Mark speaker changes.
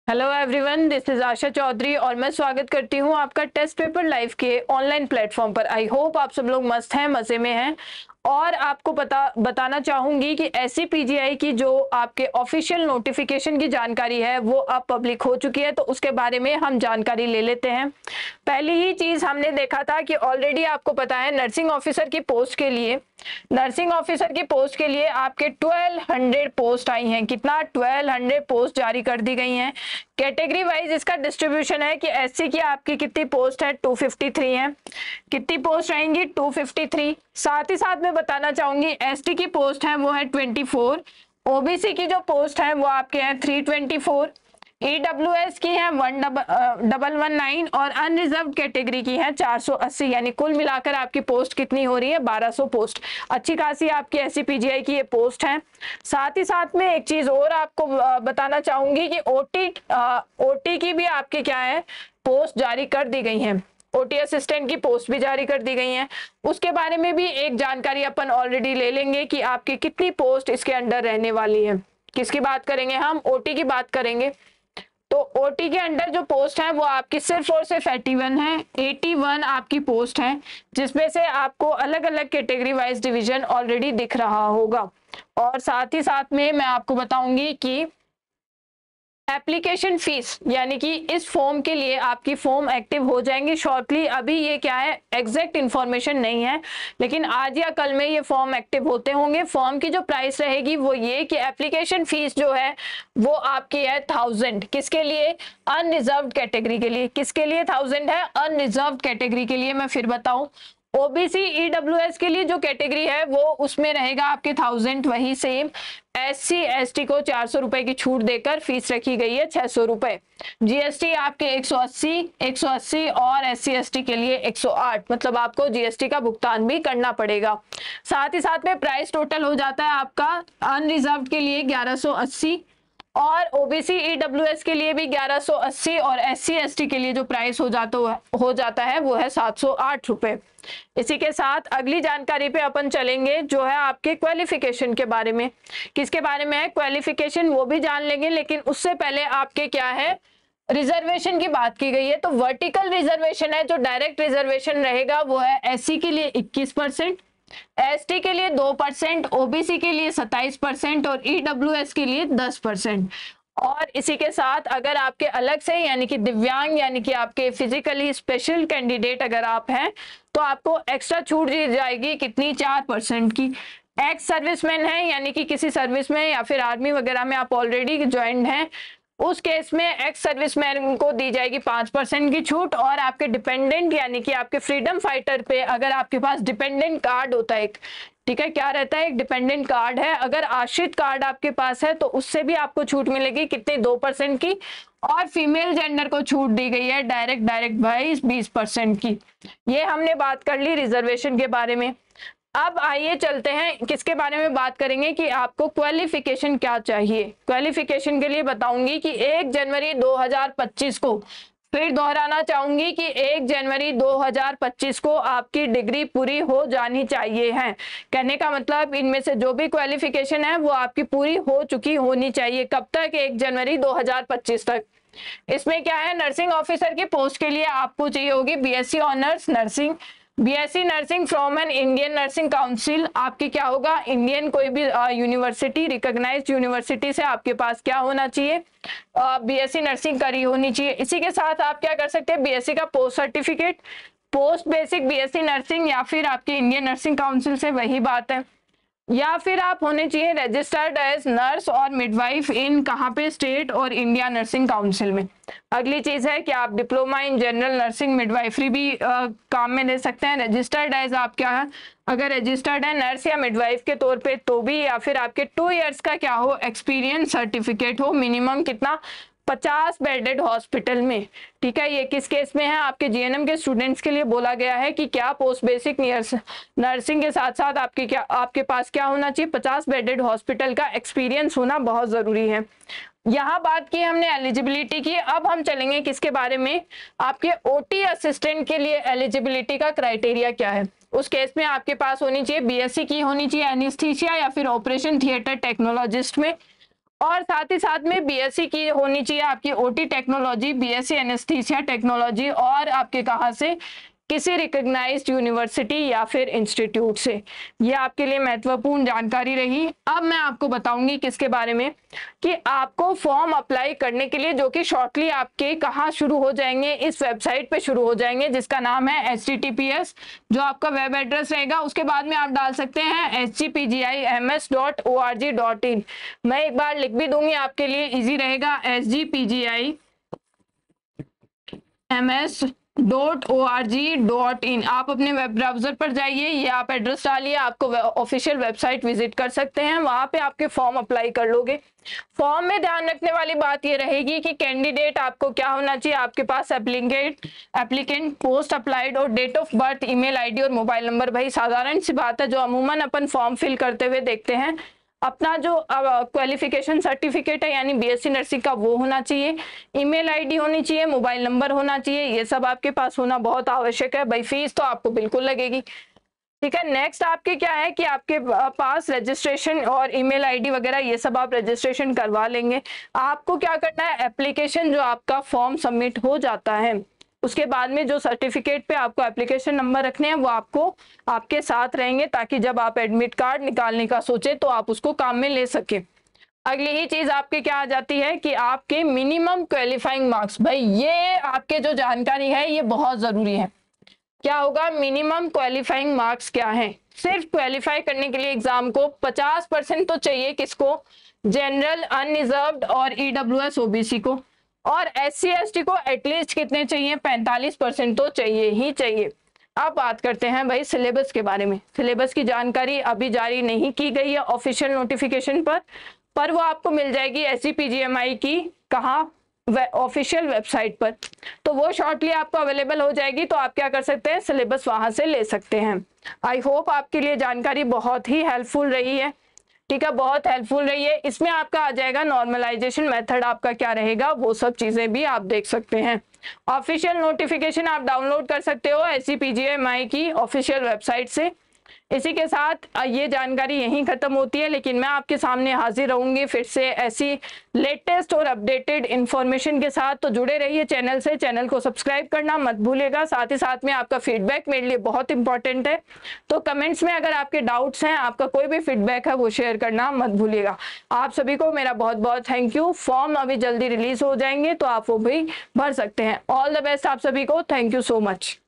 Speaker 1: Hello everyone, this is आशा चौधरी और मैं स्वागत करती हूँ आपका टेस्ट पेपर लाइव के ऑनलाइन प्लेटफॉर्म पर। आई होप आप सब लोग मस्त हैं, मज़े में हैं। और आपको बताना चाहूंगी कि ऐसी पीजीआई की जो आपके ऑफिशियल नोटिफिकेशन की जानकारी है वो अब पब्लिक हो चुकी है, तो उसके बारे में हम जानकारी ले लेते हैं। पहली ही चीज हमने देखा था कि ऑलरेडी आपको पता है नर्सिंग ऑफिसर की पोस्ट के लिए आपके 1200 पोस्ट आई हैं। कितना? 1200 पोस्ट जारी कर दी गई हैं। कैटेगरी वाइज इसका डिस्ट्रीब्यूशन है कि एससी की आपकी कितनी पोस्ट है? 253 है। कितनी पोस्ट रहेंगी? 253। साथ ही साथ में बताना चाहूंगी एसटी की पोस्ट है वो है 24। ओबीसी की जो पोस्ट है वो आपके हैं 324। ईडब्ल्यूएस की है 1119 और अनरिजर्व कैटेगरी की है 480। यानी कुल मिलाकर आपकी पोस्ट कितनी हो रही है? 1200 पोस्ट। अच्छी खासी आपकी एससी पीजीआई की ये पोस्ट है। साथ ही साथ में एक चीज और आपको बताना चाहूंगी कि ओटी की भी आपके क्या है, पोस्ट जारी कर दी गई है। ओटी असिस्टेंट की पोस्ट भी जारी कर दी गई है। उसके बारे में भी एक जानकारी अपन ऑलरेडी ले लेंगे कि आपकी कितनी पोस्ट इसके अंडर रहने वाली है। किसकी बात करेंगे? हम ओटी की बात करेंगे। तो ओटी के अंडर जो पोस्ट है वो आपकी सिर्फ और सिर्फ 81 है। 81 आपकी पोस्ट है, जिसमें से आपको अलग अलग कैटेगरी वाइज डिवीजन ऑलरेडी दिख रहा होगा। और साथ ही साथ में मैं आपको बताऊंगी कि एप्लीकेशन फीस, यानी कि इस फॉर्म के लिए आपकी फॉर्म एक्टिव हो जाएंगी शॉर्टली। अभी ये क्या है, एग्जैक्ट इन्फॉर्मेशन नहीं है, लेकिन आज या कल में ये फॉर्म एक्टिव होते होंगे। फॉर्म की जो प्राइस रहेगी वो ये कि एप्लीकेशन फीस जो है वो आपकी है 1000। किसके लिए? अनरिजर्व्ड कैटेगरी के लिए। किसके लिए 1000 है? अनरिजर्व्ड कैटेगरी के लिए। मैं फिर बताऊं, ओबीसी ईडब्ल्यूएस के लिए जो कैटेगरी है वो उसमें रहेगा आपके 1000, वही सेम। एससी एसटी को 400 रुपए की छूट देकर फीस रखी गई है 600 रुपए। जीएसटी आपके 180 और एससी एसटी के लिए 108, मतलब आपको जीएसटी का भुगतान भी करना पड़ेगा। साथ ही साथ में प्राइस टोटल हो जाता है आपका अनरिजर्व के लिए 1180 और ओबीसी ईडब्ल्यूएस के लिए भी 1180 और एससी एसटी के लिए जो प्राइस हो जाता है वो है 708 रुपए। इसी के साथ अगली जानकारी पे अपन चलेंगे जो है आपके क्वालिफिकेशन के बारे में। किसके बारे में है? क्वालिफिकेशन वो भी जान लेंगे, लेकिन उससे पहले आपके क्या है, रिजर्वेशन की बात की गई है। तो वर्टिकल रिजर्वेशन है, जो डायरेक्ट रिजर्वेशन रहेगा वो है एससी के लिए 21%, एसटी के लिए 2%, ओबीसी के लिए 27% और ईडब्ल्यूएस के लिए 10%। और इसी के साथ अगर आपके अलग से यानी कि दिव्यांग यानी कि आपके फिजिकली स्पेशल कैंडिडेट अगर आप हैं तो आपको एक्स्ट्रा छूट दी जाएगी। कितनी? 4% की। एक्स सर्विसमैन है यानी कि किसी सर्विस में या फिर आर्मी वगैरह में आप ऑलरेडी ज्वाइंट हैं, उस केस में एक्स सर्विसमैन को दी जाएगी 5% की छूट। और आपके डिपेंडेंट यानी कि आपके फ्रीडम फाइटर पे अगर आपके पास डिपेंडेंट कार्ड होता है एक, ठीक है, क्या रहता है, एक डिपेंडेंट कार्ड है, अगर आश्रित कार्ड आपके पास है तो उससे भी आपको छूट मिलेगी। कितनी? 2% की। और फीमेल जेंडर को छूट दी गई है डायरेक्ट 20% की। ये हमने बात कर ली रिजर्वेशन के बारे में। अब आइए चलते हैं किसके बारे में बात करेंगे कि आपको क्वालिफिकेशन क्या चाहिए। क्वालिफिकेशन के लिए बताऊंगी कि 1 जनवरी 2025 को, फिर दोहराना चाहूंगी कि 1 जनवरी 2025 को आपकी डिग्री पूरी हो जानी चाहिए है। कहने का मतलब इनमें से जो भी क्वालिफिकेशन है वो आपकी पूरी हो चुकी होनी चाहिए। कब तक? 1 जनवरी 2025 तक। इसमें क्या है, नर्सिंग ऑफिसर की पोस्ट के लिए आपको चाहिए होगी BSc honours nursing, BSc nursing from an Indian nursing council. आपकी क्या होगा, इंडियन कोई भी यूनिवर्सिटी, रिकॉग्नाइज्ड यूनिवर्सिटी से आपके पास क्या होना चाहिए, बीएससी नर्सिंग करी होनी चाहिए। इसी के साथ आप क्या कर सकते हैं, बीएससी का post certificate, post basic BSc nursing या फिर आपके इंडियन नर्सिंग काउंसिल से, वही बात है। या फिर आप होने चाहिए रजिस्टर्ड एज नर्स और मिडवाइफ इन कहाँ पे, स्टेट और इंडिया नर्सिंग काउंसिल में। अगली चीज है कि आप diploma in general nursing midwifery भी काम में ले सकते हैं। रजिस्टर्ड एज आप क्या है, अगर रजिस्टर्ड है नर्स या मिडवाइफ के तौर पे तो भी, या फिर आपके 2 इयर्स का क्या हो, एक्सपीरियंस सर्टिफिकेट हो, मिनिमम कितना, 50 बेडेड हॉस्पिटल में। ठीक है, ये किस केस में है, आपके जीएनएम के स्टूडेंट्स के लिए बोला गया है कि क्या पोस्ट बेसिक नर्सिंग के साथ साथ आपके पास क्या होना चाहिए, 50 बेडेड हॉस्पिटल का एक्सपीरियंस होना बहुत जरूरी है। यहाँ बात की हमने एलिजिबिलिटी की। अब हम चलेंगे किसके बारे में, आपके ओटी असिस्टेंट के लिए एलिजिबिलिटी का क्राइटेरिया क्या है। उस केस में आपके पास होनी चाहिए बीएससी की होनी चाहिए एनेस्थीसिया या फिर ऑपरेशन थिएटर टेक्नोलॉजिस्ट में, और साथ ही साथ में बीएससी की होनी चाहिए आपकी OT technology, BSc anaesthesia technology, और आपके कहाँ से, किसी रिकॉग्नाइज्ड यूनिवर्सिटी या फिर इंस्टीट्यूट से। ये आपके लिए महत्वपूर्ण जानकारी रही। अब मैं आपको बताऊंगी किसके बारे में, कि आपको फॉर्म अप्लाई करने के लिए, जो कि शॉर्टली आपके कहाँ शुरू हो जाएंगे, इस वेबसाइट पे शुरू हो जाएंगे जिसका नाम है https, जो आपका वेब एड्रेस रहेगा। उसके बाद में आप डाल सकते हैं sgpgims.org.in। मैं एक बार लिख भी दूंगी आपके लिए, इजी रहेगा, sgpgims.org.in। आप अपने वेब ब्राउजर पर जाइए, ये आप एड्रेस डालिए, आपको ऑफिशियल वेबसाइट विजिट कर सकते हैं, वहां पे आपके फॉर्म अप्लाई कर लोगे। फॉर्म में ध्यान रखने वाली बात ये रहेगी कि कैंडिडेट आपको क्या होना चाहिए, आपके पास एप्लीकेंट पोस्ट अप्लाइड और date of birth, email ID और मोबाइल नंबर। भाई साधारण सी बात है, जो अमूमन अपन फॉर्म फिल करते हुए देखते हैं, अपना जो क्वालिफिकेशन सर्टिफिकेट है यानी बीएससी नर्सिंग का, वो होना चाहिए, ईमेल आईडी होनी चाहिए, मोबाइल नंबर होना चाहिए, ये सब आपके पास होना बहुत आवश्यक है। भाई फीस तो आपको बिल्कुल लगेगी, ठीक है। नेक्स्ट आपके क्या है कि आपके पास रजिस्ट्रेशन और ईमेल आईडी वगैरह ये सब आप रजिस्ट्रेशन करवा लेंगे। आपको क्या करना है, एप्लीकेशन जो आपका फॉर्म सबमिट हो जाता है, उसके बाद में जो सर्टिफिकेट पे आपको एप्लीकेशन नंबर रखने हैं वो आपको आपके साथ रहेंगे, ताकि जब आप एडमिट कार्ड निकालने का सोचे तो आप उसको काम में ले सके। अगली ही चीज आपके क्या आ जाती है कि आपके मिनिमम क्वालिफाइंग मार्क्स। भाई ये आपके जो जानकारी है ये बहुत जरूरी है। क्या होगा, मिनिमम क्वालिफाइंग मार्क्स क्या है। सिर्फ क्वालिफाई करने के लिए एग्जाम को 50% तो चाहिए, किसको, जनरल, अनरिजर्व्ड और ईडब्ल्यूएस ओबीसी को, और SC ST को एटलीस्ट कितने चाहिए, 45% तो चाहिए ही चाहिए। अब बात करते हैं भाई सिलेबस के बारे में। सिलेबस की जानकारी अभी जारी नहीं की गई है ऑफिशियल नोटिफिकेशन पर वो आपको मिल जाएगी SCPGMI की कहाँ, ऑफिशियल वेबसाइट पर, तो वो शॉर्टली आपको अवेलेबल हो जाएगी। तो आप क्या कर सकते हैं, सिलेबस वहां से ले सकते हैं। आई होप आपके लिए जानकारी बहुत ही हेल्पफुल रही है, ठीक है, बहुत हेल्पफुल रही है। इसमें आपका आ जाएगा नॉर्मलाइजेशन मेथड, आपका क्या रहेगा, वो सब चीजें भी आप देख सकते हैं। ऑफिशियल नोटिफिकेशन आप डाउनलोड कर सकते हो SCPGMI की ऑफिशियल वेबसाइट से। इसी के साथ ये जानकारी यहीं खत्म होती है, लेकिन मैं आपके सामने हाजिर रहूंगी फिर से ऐसी लेटेस्ट और अपडेटेड इंफॉर्मेशन के साथ। तो जुड़े रहिए चैनल से, चैनल को सब्सक्राइब करना मत भूलिएगा। साथ ही साथ में आपका फीडबैक मेरे लिए बहुत इंपॉर्टेंट है, तो कमेंट्स में अगर आपके डाउट्स हैं, आपका कोई भी फीडबैक है, वो शेयर करना मत भूलिएगा। आप सभी को मेरा बहुत बहुत थैंक यू। फॉर्म अभी जल्दी रिलीज हो जाएंगे तो आप वो भी भर सकते हैं। ऑल द बेस्ट आप सभी को, थैंक यू सो मच।